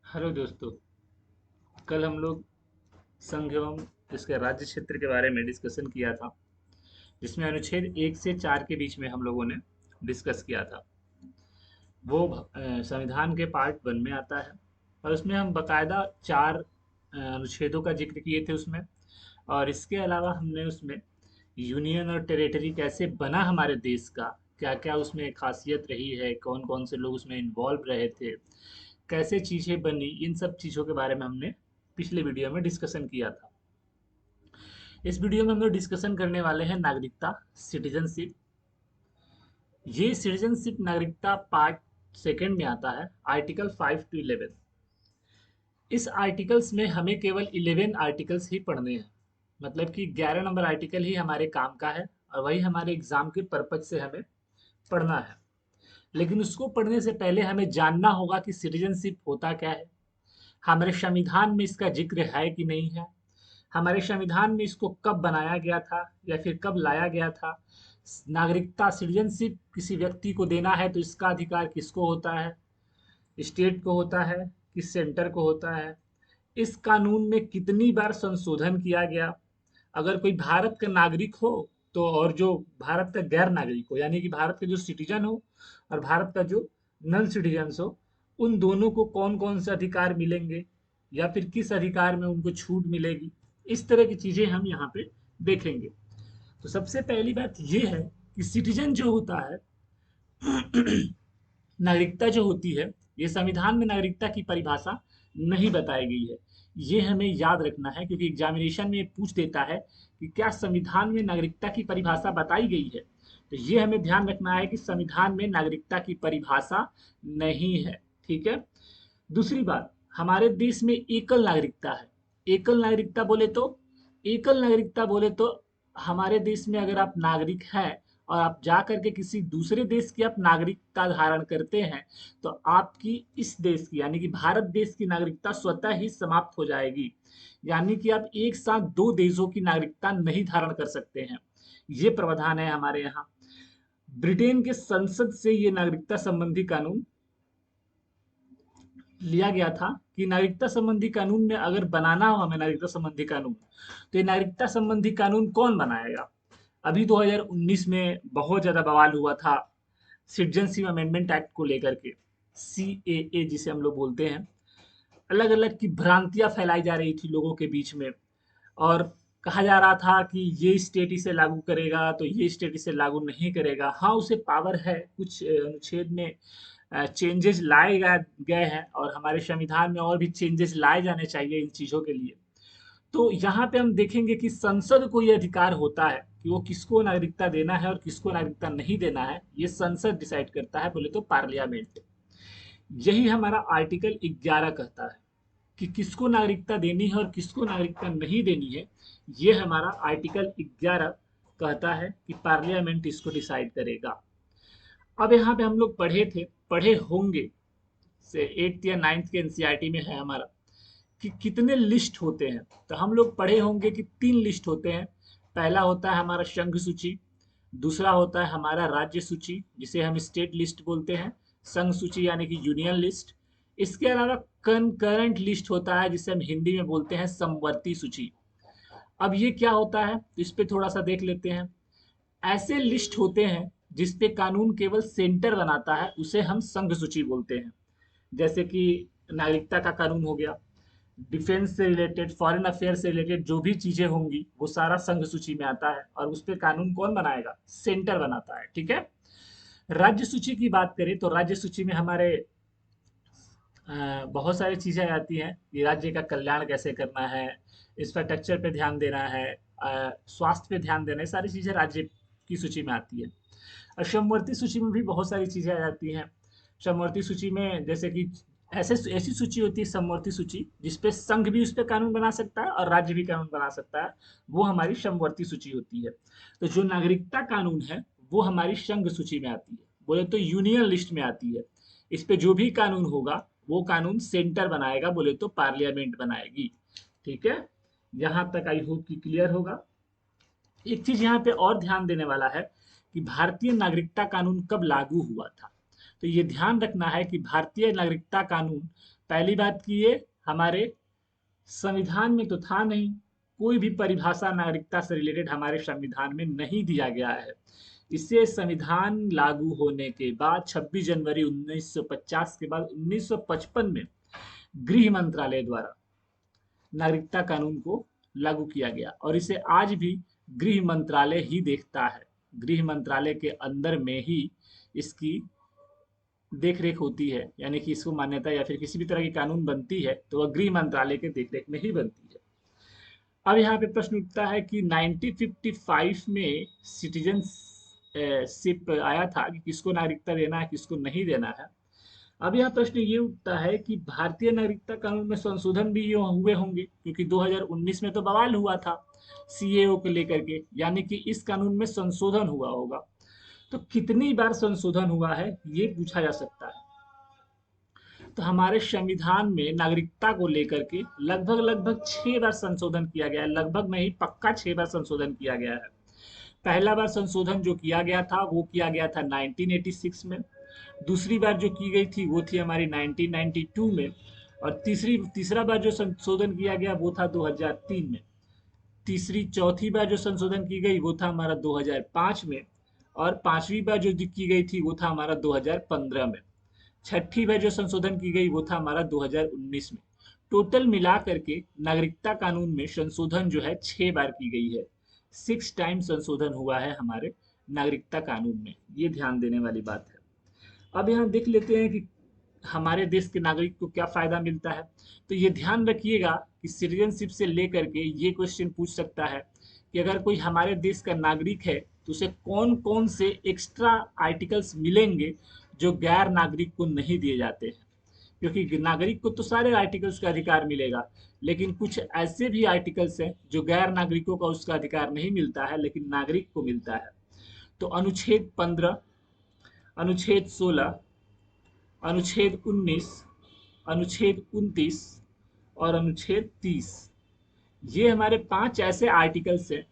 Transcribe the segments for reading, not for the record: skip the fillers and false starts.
Hello दोस्तों। कल हम लोग संघ एवं इसके राज्य क्षेत्र के बारे में डिस्कशन किया था, जिसमें अनुच्छेद 1 से 4 के बीच में हम लोगों ने डिस्कस किया था। वो संविधान के पार्ट 1 में आता है और उसमें हम बकायदा 4 अनुच्छेदों का जिक्र किए थे उसमें। और इसके अलावा हमने उसमें यूनियन और टेरिटरी कैसे बना हमारे देश का, क्या क्या उसमें खासियत रही है, कौन कौन से लोग उसमें इन्वॉल्व रहे थे, कैसे चीज़ें बनी, इन सब चीज़ों के बारे में हमने पिछले वीडियो में डिस्कशन किया था। इस वीडियो में हम लोग डिस्कशन करने वाले हैं नागरिकता, सिटीजनशिप। ये सिटीजनशिप नागरिकता पार्ट सेकंड में आता है, आर्टिकल 5 to 11। इस आर्टिकल्स में हमें केवल 11 आर्टिकल्स ही पढ़ने हैं, मतलब कि 11 नंबर आर्टिकल ही हमारे काम का है और वही हमारे एग्जाम के पर्पज से हमें पढ़ना है। लेकिन उसको पढ़ने से पहले हमें जानना होगा कि सिटीजनशिप होता क्या है, हमारे संविधान में इसका जिक्र है कि नहीं है, हमारे संविधान में इसको कब बनाया गया था या फिर कब लाया गया था। नागरिकता, सिटीजनशिप किसी व्यक्ति को देना है तो इसका अधिकार किसको होता है, स्टेट को होता है कि सेंटर को होता है, इस कानून में कितनी बार संशोधन किया गया, अगर कोई भारत का नागरिक हो तो, और जो भारत का गैर नागरिक हो यानी कि भारत का जो सिटीजन हो और भारत का जो नॉन सिटीजन हो, उन दोनों को कौन कौन से अधिकार मिलेंगे या फिर किस अधिकार में उनको छूट मिलेगी। इस तरह की चीजें हम यहाँ पे देखेंगे। तो सबसे पहली बात ये है कि सिटीजन जो होता है, नागरिकता जो होती है, ये संविधान में नागरिकता की परिभाषा नहीं बताई गई है। ये हमें याद रखना है क्योंकि एग्जामिनेशन में पूछ देता है कि क्या संविधान में नागरिकता की परिभाषा बताई गई है। तो ये हमें ध्यान रखना है कि संविधान में नागरिकता की परिभाषा नहीं है। ठीक है। दूसरी बात, हमारे देश में एकल नागरिकता है। एकल नागरिकता बोले तो, एकल नागरिकता बोले तो हमारे देश में अगर आप नागरिक हैं और आप जा करके किसी दूसरे देश की आप नागरिकता धारण करते हैं तो आपकी इस देश की यानी कि भारत देश की नागरिकता स्वतः ही समाप्त हो जाएगी। यानी कि आप एक साथ दो देशों की नागरिकता नहीं धारण कर सकते हैं। ये प्रावधान है हमारे यहाँ। ब्रिटेन के संसद से ये नागरिकता संबंधी कानून लिया गया था कि नागरिकता संबंधी कानून में अगर बनाना हो हमें नागरिकता संबंधी कानून, तो ये नागरिकता संबंधी कानून कौन बनाएगा। अभी 2019 में बहुत ज्यादा बवाल हुआ था सिटीजनशिप अमेंडमेंट एक्ट को लेकर के, CAA जिसे हम लोग बोलते हैं। अलग अलग की भ्रांतियां फैलाई जा रही थी लोगों के बीच में, और कहा जा रहा था कि ये स्टेट इसे लागू करेगा तो ये स्टेट इसे लागू नहीं करेगा। हाँ, उसे पावर है, कुछ अनुच्छेद में चेंजेस लाए गए हैं और हमारे संविधान में और भी चेंजेस लाए जाने चाहिए इन चीज़ों के लिए। तो यहाँ पे हम देखेंगे कि संसद को ये अधिकार होता है कि वो किसको नागरिकता देना है और किसको नागरिकता नहीं देना है, ये संसद डिसाइड करता है, बोले तो पार्लियामेंट। यही हमारा आर्टिकल 11 कहता है कि किसको नागरिकता देनी है और किसको नागरिकता नहीं देनी है। ये हमारा आर्टिकल 11 कहता है कि पार्लियामेंट इसको डिसाइड करेगा। अब यहाँ पे हम लोग पढ़े होंगे से 8th या 9th के एनसीईआरटी में है हमारा कि कितने लिस्ट होते हैं। तो हम लोग पढ़े होंगे कि 3 लिस्ट होते हैं। पहला होता है हमारा संघ सूची, दूसरा होता है हमारा राज्य सूची जिसे हम स्टेट लिस्ट बोलते हैं, संघ सूची यानी कि यूनियन लिस्ट। इसके अलावा कंकरेंट लिस्ट होता है जिसे हम हिंदी में बोलते हैं समवर्ती सूची। अब ये क्या होता है तो इस पे थोड़ा सा देख लेते हैं। ऐसे लिस्ट होते हैं जिसपे कानून केवल सेंटर बनाता है, उसे हम संघ सूची बोलते हैं। जैसे कि नागरिकता का कानून हो गया, डिफेंस से रिलेटेड, फॉरेन अफेयर से रिलेटेड जो भी चीजें होंगी वो सारा संघ सूची में आता है और उस पर कानून कौन बनाएगा, सेंटर बनाता है। ठीक है। राज्य सूची की बात करें तो राज्य सूची में हमारे बहुत सारी चीजें आ जाती हैं कि राज्य का कल्याण कैसे करना है, इंफ्रास्ट्रक्चर पे ध्यान देना है, स्वास्थ्य पे ध्यान देना है, सारी चीजें राज्य की सूची में आती है। और समवर्ती सूची में भी बहुत सारी चीजें आ जाती हैं। समवर्ती सूची में जैसे कि ऐसे ऐसी सूची होती है समवर्ती सूची जिसपे संघ भी उस पर कानून बना सकता है और राज्य भी कानून बना सकता है, वो हमारी समवर्ती सूची होती है। तो जो नागरिकता कानून है वो हमारी संघ सूची में आती है, बोले तो यूनियन लिस्ट में आती है। इस पे जो भी कानून होगा वो कानून सेंटर बनाएगा, बोले तो पार्लियामेंट बनाएगी। ठीक है। यहाँ तक आई होप कि क्लियर होगा। एक चीज यहाँ पे और ध्यान देने वाला है कि भारतीय नागरिकता कानून कब लागू हुआ था। तो ये ध्यान रखना है कि भारतीय नागरिकता कानून, पहली बात कि ये हमारे संविधान में तो था नहीं, कोई भी परिभाषा नागरिकता से रिलेटेड हमारे संविधान में नहीं दिया गया है। इसे संविधान लागू होने के बाद 26 जनवरी 1950 के बाद 1955 में गृह मंत्रालय द्वारा नागरिकता कानून को लागू किया गया और इसे आज भी गृह मंत्रालय ही देखता है। गृह मंत्रालय के अंदर में ही इसकी देख रेख होती है, यानी कि इसको मान्यता या फिर किसी भी तरह की कानून बनती है तो वह गृह मंत्रालय के देख रेख में ही बनती है। अब यहाँ पे प्रश्न उठता है कि 1955 में सिटीजनशिप आया था कि किसको नागरिकता देना है किसको नहीं देना है। अब यहाँ प्रश्न ये उठता है कि भारतीय नागरिकता कानून में संशोधन भी ये हुए होंगे, क्योंकि 2019 में तो बवाल हुआ था सीएओ को लेकर के, यानी कि इस कानून में संशोधन हुआ होगा। तो कितनी बार संशोधन हुआ है ये पूछा जा सकता है। तो हमारे संविधान में नागरिकता को लेकर के लगभग लगभग 6 बार संशोधन किया गया है, लगभग नहीं पक्का 6 बार संशोधन किया गया है। पहला बार संशोधन जो किया गया था वो किया गया था 1986 में, दूसरी बार जो की गई थी वो थी हमारी 1992 में, और तीसरा बार जो संशोधन किया गया वो था 2003 में, चौथी बार जो संशोधन की गई वो था हमारा 2005 में, और पांचवी बार जो की गई थी वो था हमारा 2015 में, छठी बार जो संशोधन की गई वो था हमारा 2019 में। टोटल मिला करके नागरिकता कानून में संशोधन जो है 6 बार की गई है। 6 टाइम संशोधन हुआ है हमारे नागरिकता कानून में, ये ध्यान देने वाली बात है। अब यहाँ देख लेते हैं कि हमारे देश के नागरिक को क्या फायदा मिलता है। तो ये ध्यान रखिएगा कि सिटीजनशिप से लेकर के ये क्वेश्चन पूछ सकता है कि अगर कोई हमारे देश का नागरिक है तो उसे कौन कौन से एक्स्ट्रा आर्टिकल्स मिलेंगे जो गैर नागरिक को नहीं दिए जाते हैं। क्योंकि नागरिक को तो सारे आर्टिकल्स का अधिकार मिलेगा, लेकिन कुछ ऐसे भी आर्टिकल्स हैं जो गैर नागरिकों का उसका अधिकार नहीं मिलता है लेकिन नागरिक को मिलता है। तो अनुच्छेद 15, अनुच्छेद 16, अनुच्छेद 19, अनुच्छेद 29 और अनुच्छेद 30, ये हमारे 5 ऐसे आर्टिकल्स हैं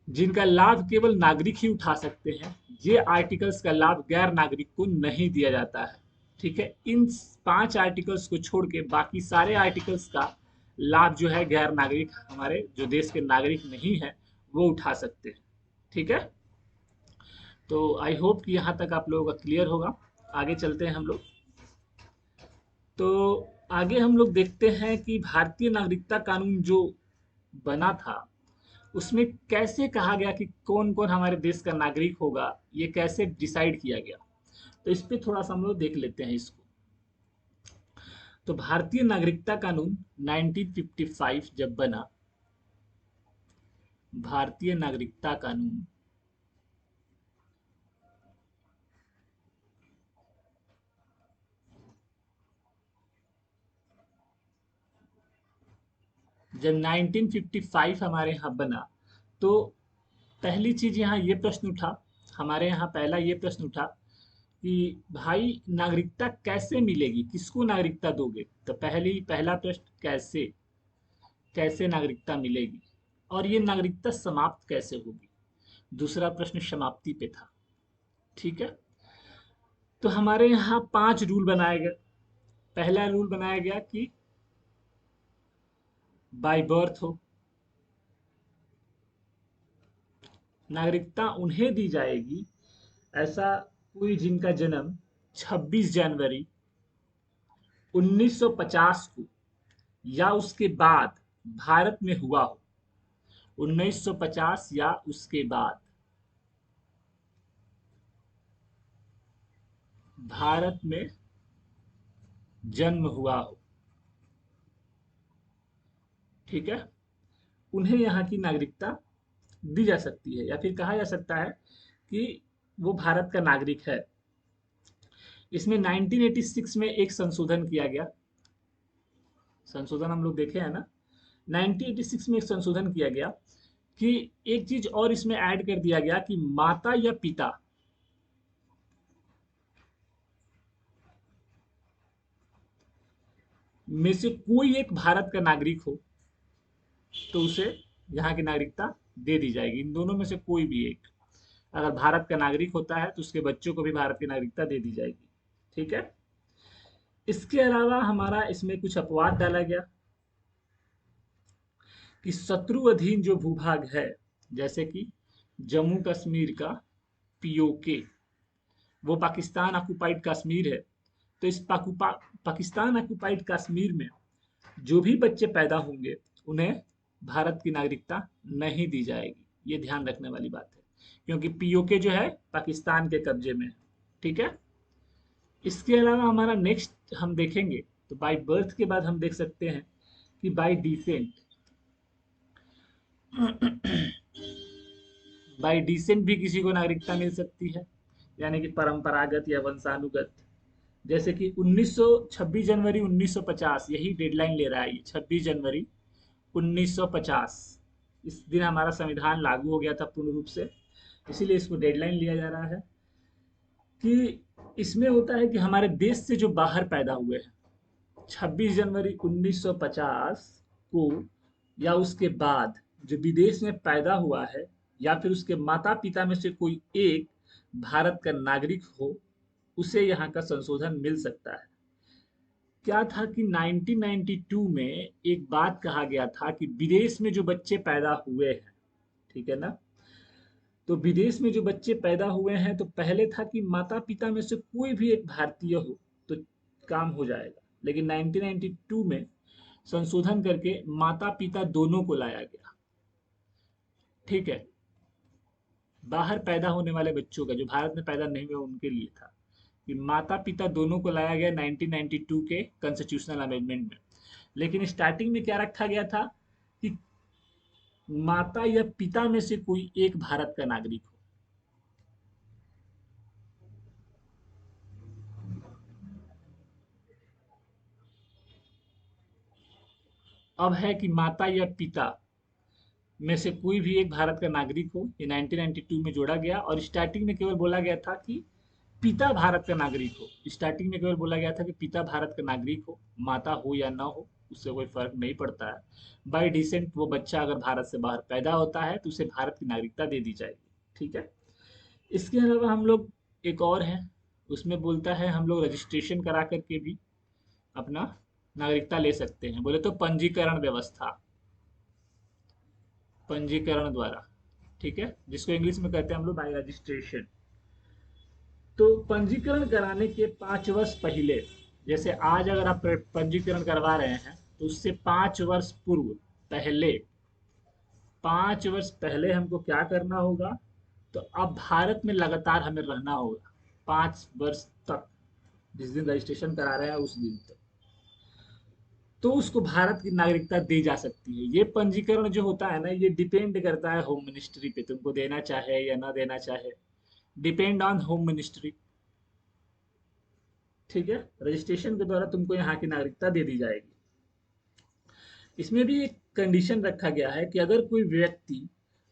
जिनका लाभ केवल नागरिक ही उठा सकते हैं। ये आर्टिकल्स का लाभ गैर नागरिक को नहीं दिया जाता है। ठीक है, इन 5 आर्टिकल्स को छोड़ के बाकी सारे आर्टिकल्स का लाभ जो है गैर नागरिक, हमारे जो देश के नागरिक नहीं है, वो उठा सकते हैं। ठीक है, तो आई होप कि यहाँ तक आप लोगों का क्लियर होगा। आगे चलते हैं हम लोग। तो आगे हम लोग देखते हैं कि भारतीय नागरिकता कानून जो बना था उसमें कैसे कहा गया कि कौन कौन हमारे देश का नागरिक होगा, ये कैसे डिसाइड किया गया। तो इस पे थोड़ा सा हम लोग देख लेते हैं इसको। तो भारतीय नागरिकता कानून 1955 जब बना, भारतीय नागरिकता कानून जब 1955 हमारे यहाँ बना तो पहली चीज यहाँ ये प्रश्न उठा, हमारे यहाँ पहला ये प्रश्न उठा कि भाई नागरिकता कैसे मिलेगी, किसको नागरिकता दोगे। तो पहला प्रश्न कैसे, कैसे नागरिकता मिलेगी और ये नागरिकता समाप्त कैसे होगी। दूसरा प्रश्न समाप्ति पे था। ठीक है, तो हमारे यहाँ 5 रूल बनाए गए। पहला रूल बनाया गया कि बाय बर्थ हो, नागरिकता उन्हें दी जाएगी ऐसा कोई जिनका जन्म 26 जनवरी 1950 को या उसके बाद भारत में हुआ हो। 1950 या उसके बाद भारत में जन्म हुआ हो। ठीक है, उन्हें यहाँ की नागरिकता दी जा सकती है या फिर कहा जा सकता है कि वो भारत का नागरिक है। इसमें 1986 में एक संशोधन किया गया, संशोधन हम लोग देखे हैं ना। 1986 में एक संशोधन किया गया कि एक चीज और इसमें ऐड कर दिया गया कि माता या पिता में से कोई एक भारत का नागरिक हो तो उसे यहाँ की नागरिकता दे दी जाएगी, इन दोनों में से कोई भी एक। अगर भारत का नागरिक होता है तो उसके बच्चों को भी भारत की नागरिकता दे दी जाएगी। ठीक है। इसके अलावा हमारा इसमें कुछ अपवाद डाला गया कि शत्रु अधीन जो भूभाग है, जैसे कि जम्मू कश्मीर का पीओके, वो पाकिस्तान ऑक्युपाइड कश्मीर है। तो इस पाकिस्तान ऑक्युपाइड कश्मीर में जो भी बच्चे पैदा होंगे उन्हें भारत की नागरिकता नहीं दी जाएगी। ये ध्यान रखने वाली बात है, क्योंकि पीओके जो है पाकिस्तान के कब्जे में है। ठीक है। इसके अलावा हमारा नेक्स्ट हम देखेंगे तो बाय बर्थ के बाद हम देख सकते हैं कि बाय डिसेंट, बाय डिसेंट भी किसी को नागरिकता मिल सकती है, यानी कि परंपरागत या वंशानुगत। जैसे कि 26 जनवरी 1950, यही डेडलाइन ले रहा है ये, 26 जनवरी 1950, इस दिन हमारा संविधान लागू हो गया था पूर्ण रूप से, इसीलिए इसको डेडलाइन लिया जा रहा है। कि इसमें होता है कि हमारे देश से जो बाहर पैदा हुए हैं 26 जनवरी 1950 को, या उसके बाद जो विदेश में पैदा हुआ है, या फिर उसके माता पिता में से कोई एक भारत का नागरिक हो, उसे यहाँ का संशोधन मिल सकता है। क्या था कि 1992 में एक बात कहा गया था कि विदेश में जो बच्चे पैदा हुए हैं, ठीक है ना, तो विदेश में जो बच्चे पैदा हुए हैं, तो पहले था कि माता पिता में से कोई भी एक भारतीय हो तो काम हो जाएगा, लेकिन 1992 में संशोधन करके माता पिता दोनों को लाया गया। ठीक है। बाहर पैदा होने वाले बच्चों का, जो भारत में पैदा नहीं हुए उनके लिए था कि माता पिता दोनों को लाया गया 1992 के कॉन्स्टिट्यूशनल अमेंडमेंट में। लेकिन स्टार्टिंग में क्या रखा गया था कि माता या पिता में से कोई एक भारत का नागरिक हो। अब है कि माता या पिता में से कोई भी एक भारत का नागरिक हो, ये 1992 में जोड़ा गया। और स्टार्टिंग में केवल बोला गया था कि पिता भारत का नागरिक हो। स्टार्टिंग में केवल बोला गया था कि पिता भारत का नागरिक हो, माता हो या ना हो उससे कोई फर्क नहीं पड़ता है। बाय डिसेंट वो बच्चा अगर भारत से बाहर पैदा होता है तो उसे भारत की नागरिकता दे दी जाएगी। ठीक है। इसके अलावा हम लोग एक और है, उसमें बोलता है हम लोग रजिस्ट्रेशन करा करके भी अपना नागरिकता ले सकते हैं। बोले तो पंजीकरण व्यवस्था, पंजीकरण द्वारा। ठीक है, जिसको इंग्लिश में कहते हैं हम लोग बाय रजिस्ट्रेशन। तो पंजीकरण कराने के 5 वर्ष पहले, जैसे आज अगर आप पंजीकरण करवा रहे हैं तो उससे 5 वर्ष पूर्व, पहले 5 वर्ष पहले हमको क्या करना होगा, तो अब भारत में लगातार हमें रहना होगा 5 वर्ष तक, जिस दिन रजिस्ट्रेशन करा रहे हैं उस दिन तक, तो उसको भारत की नागरिकता दी जा सकती है। ये पंजीकरण जो होता है ना, ये डिपेंड करता है होम मिनिस्ट्री पे, तुमको देना चाहे या ना देना चाहे, डिपेंड ऑन होम मिनिस्ट्री। ठीक है। रजिस्ट्रेशन के द्वारा तुमको यहाँ की नागरिकता दे दी जाएगी। इसमें भी एक कंडीशन रखा गया है कि अगर कोई व्यक्ति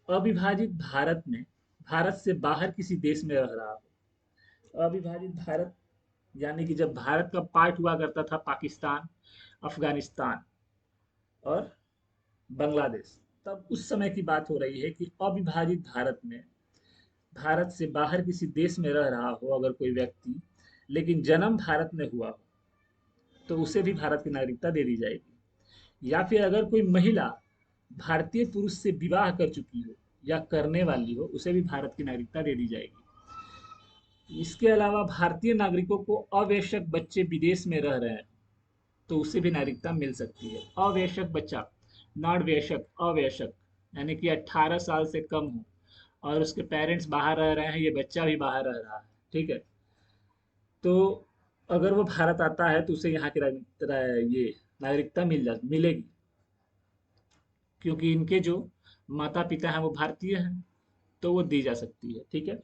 अविभाजित भारत में, भारत से बाहर किसी देश में रह रहा हो, अविभाजित भारत यानी कि जब भारत का पार्ट हुआ करता था पाकिस्तान, अफगानिस्तान और बांग्लादेश, तब उस समय की बात हो रही है कि अविभाजित भारत में, भारत से बाहर किसी देश में रह रहा हो अगर कोई व्यक्ति, लेकिन जन्म भारत में हुआ हो, तो उसे भी भारत की नागरिकता दे दी जाएगी। या फिर अगर कोई महिला भारतीय पुरुष से विवाह कर चुकी हो या करने वाली हो, उसे भी भारत की नागरिकता दे दी जाएगी। इसके अलावा भारतीय नागरिकों को अवयस्क बच्चे विदेश में रह रहे हैं तो उसे भी नागरिकता मिल सकती है। अवयस्क बच्चा, नॉट वयस्क, अवयस्क, यानी कि 18 साल से कम हो और उसके पेरेंट्स बाहर रह रहे हैं, ये बच्चा भी बाहर रह रहा है। ठीक है। तो अगर वो भारत आता है तो उसे यहाँ की ये नागरिकता मिलेगी, क्योंकि इनके जो माता पिता हैं वो भारतीय हैं, तो वो दी जा सकती है। ठीक है।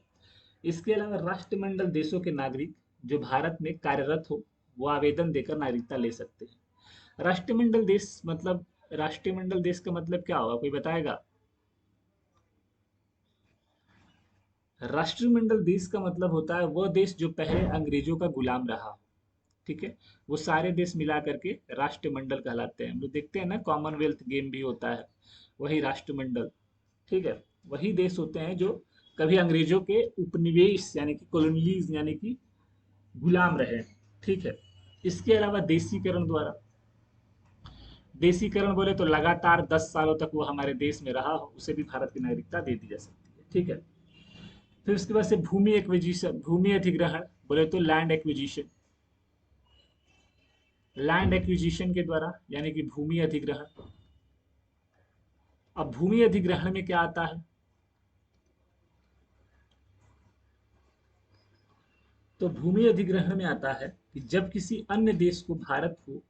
इसके अलावा राष्ट्रमंडल देशों के नागरिक जो भारत में कार्यरत हो, वो आवेदन देकर नागरिकता ले सकते हैं। राष्ट्रमंडल देश मतलब, राष्ट्रमंडल देश का मतलब क्या होगा, कोई बताएगा? राष्ट्रमंडल देश का मतलब होता है वह देश जो पहले अंग्रेजों का गुलाम रहा हो। ठीक है। वो सारे देश मिला करके राष्ट्रमंडल कहलाते हैं। हम लोग देखते हैं ना, कॉमनवेल्थ गेम भी होता है, वही राष्ट्रमंडल। ठीक है। वही देश होते हैं जो कभी अंग्रेजों के उपनिवेश यानी कि कॉलोनीज यानी कि गुलाम रहे। ठीक है। इसके अलावा देशीकरण द्वारा, देशीकरण बोले तो लगातार 10 सालों तक वो हमारे देश में रहा हो, उसे भी भारत की नागरिकता दे दी जा सकती है। ठीक है। फिर उसके बाद से भूमि एक्विजिशन, भूमि अधिग्रहण बोले तो लैंड एक्विजिशन, लैंड एक्विजिशन के द्वारा यानी कि भूमि अधिग्रहण। अब भूमि अधिग्रहण में क्या आता है, तो भूमि अधिग्रहण में आता है कि जब किसी अन्य देश को, भारत को,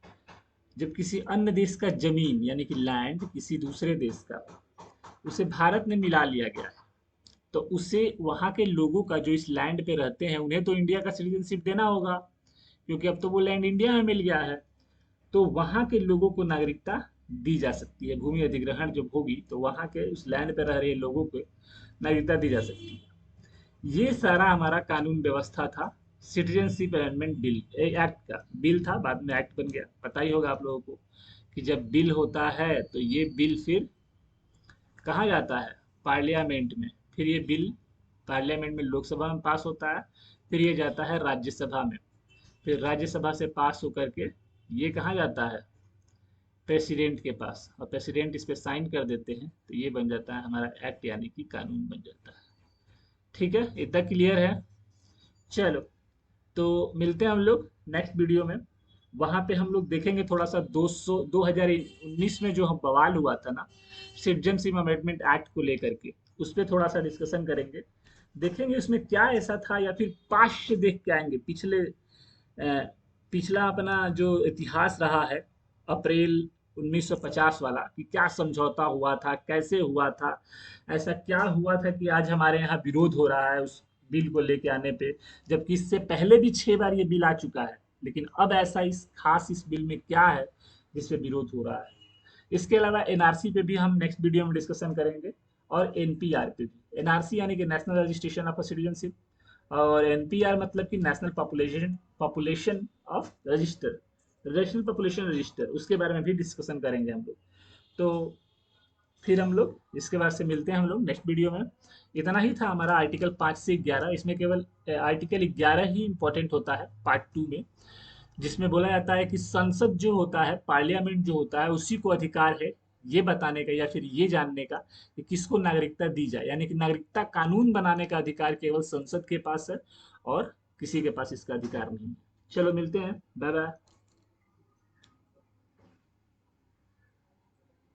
जब किसी अन्य देश का जमीन यानी कि लैंड किसी दूसरे देश का, उसे भारत में मिला लिया गया है, तो उसे वहां के लोगों का जो इस लैंड पे रहते हैं उन्हें तो इंडिया का सिटीजनशिप देना होगा, क्योंकि अब तो वो लैंड इंडिया में मिल गया है। तो वहां के लोगों को नागरिकता दी जा सकती है। भूमि अधिग्रहण जब होगी तो वहां के उस लैंड पे रह रहे लोगों को नागरिकता दी जा सकती है। ये सारा हमारा कानून व्यवस्था था सिटीजनशिप अमेंडमेंट बिल, एक्ट का बिल था, बाद में एक्ट बन गया। पता ही होगा आप लोगों को कि जब बिल होता है तो ये बिल फिर कहाँ जाता है, पार्लियामेंट में। फिर ये बिल पार्लियामेंट में, लोकसभा में पास होता है, फिर ये जाता है राज्यसभा में, फिर राज्यसभा से पास होकर के ये कहाँ जाता है, प्रेसिडेंट के पास, और प्रेसिडेंट इस पे साइन कर देते हैं, तो ये बन जाता है हमारा एक्ट यानी कि कानून बन जाता है। ठीक है, इतना क्लियर है। चलो, तो मिलते हैं हम लोग नेक्स्ट वीडियो में। वहां पे हम लोग देखेंगे थोड़ा सा 2019 में जो हम बवाल हुआ था ना सिटीजनशिप अमेंडमेंट एक्ट को लेकर के, उस पर थोड़ा सा डिस्कशन करेंगे। देखेंगे उसमें क्या ऐसा था, या फिर पास्ट से देख के आएंगे, पिछला अपना जो इतिहास रहा है अप्रैल 1950 वाला, कि क्या समझौता हुआ था, कैसे हुआ था, ऐसा क्या हुआ था कि आज हमारे यहाँ विरोध हो रहा है उस बिल को लेके आने पे, जबकि इससे पहले भी 6 बार ये बिल आ चुका है। लेकिन अब ऐसा इस बिल में क्या है जिस पे विरोध हो रहा है। इसके अलावा एनआरसी पे भी हम नेक्स्ट वीडियो में डिस्कशन करेंगे, और एनपीआर पे भी। एनआरसी यानी कि नेशनल रजिस्ट्रेशन ऑफ सिटीजनशिप, और एनपीआर मतलब कि national population population of register, national population register, उसके बारे में भी डिस्कशन करेंगे हम लोग। तो फिर हम लोग इसके बाद से मिलते हैं हम लोग नेक्स्ट वीडियो में। इतना ही था हमारा आर्टिकल 5 से 11, इसमें केवल आर्टिकल 11 ही इंपॉर्टेंट होता है पार्ट 2 में, जिसमें बोला जाता है कि संसद जो होता है, पार्लियामेंट जो होता है, उसी को अधिकार है ये बताने का या फिर ये जानने का कि किसको नागरिकता दी जाए, यानी कि नागरिकता कानून बनाने का अधिकार केवल संसद के पास है और किसी के पास इसका अधिकार नहीं है। चलो मिलते हैं, बाय बाय।